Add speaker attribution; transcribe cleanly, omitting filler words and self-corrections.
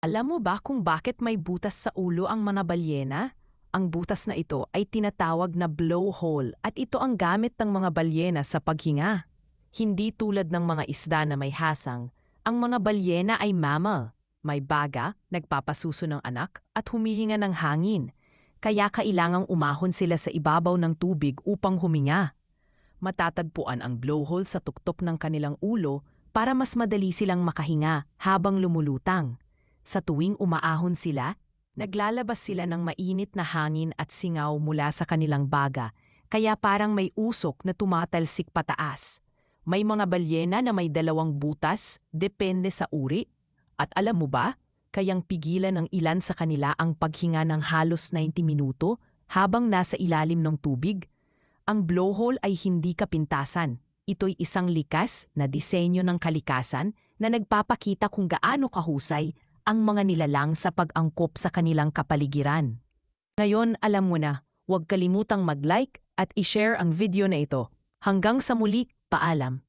Speaker 1: Alam mo ba kung bakit may butas sa ulo ang mga balyena? Ang butas na ito ay tinatawag na blowhole at ito ang gamit ng mga balyena sa paghinga. Hindi tulad ng mga isda na may hasang, ang mga balyena ay mammal. May baga, nagpapasuso ng anak at humihinga ng hangin. Kaya kailangang umahon sila sa ibabaw ng tubig upang huminga. Matatagpuan ang blowhole sa tuktok ng kanilang ulo para mas madali silang makahinga habang lumulutang. Sa tuwing umaahon sila, naglalabas sila ng mainit na hangin at singaw mula sa kanilang baga, kaya parang may usok na tumatalsik pataas. May mga balyena na may dalawang butas, depende sa uri. At alam mo ba, kayang pigilan ng ilan sa kanila ang paghinga ng halos 90 minuto habang nasa ilalim ng tubig. Ang blowhole ay hindi kapintasan. Ito'y isang likas na disenyo ng kalikasan na nagpapakita kung gaano kahusay ang mga nilalang sa pag-angkop sa kanilang kapaligiran. Ngayon alam mo na, huwag kalimutang mag-like at i-share ang video na ito. Hanggang sa muli, paalam!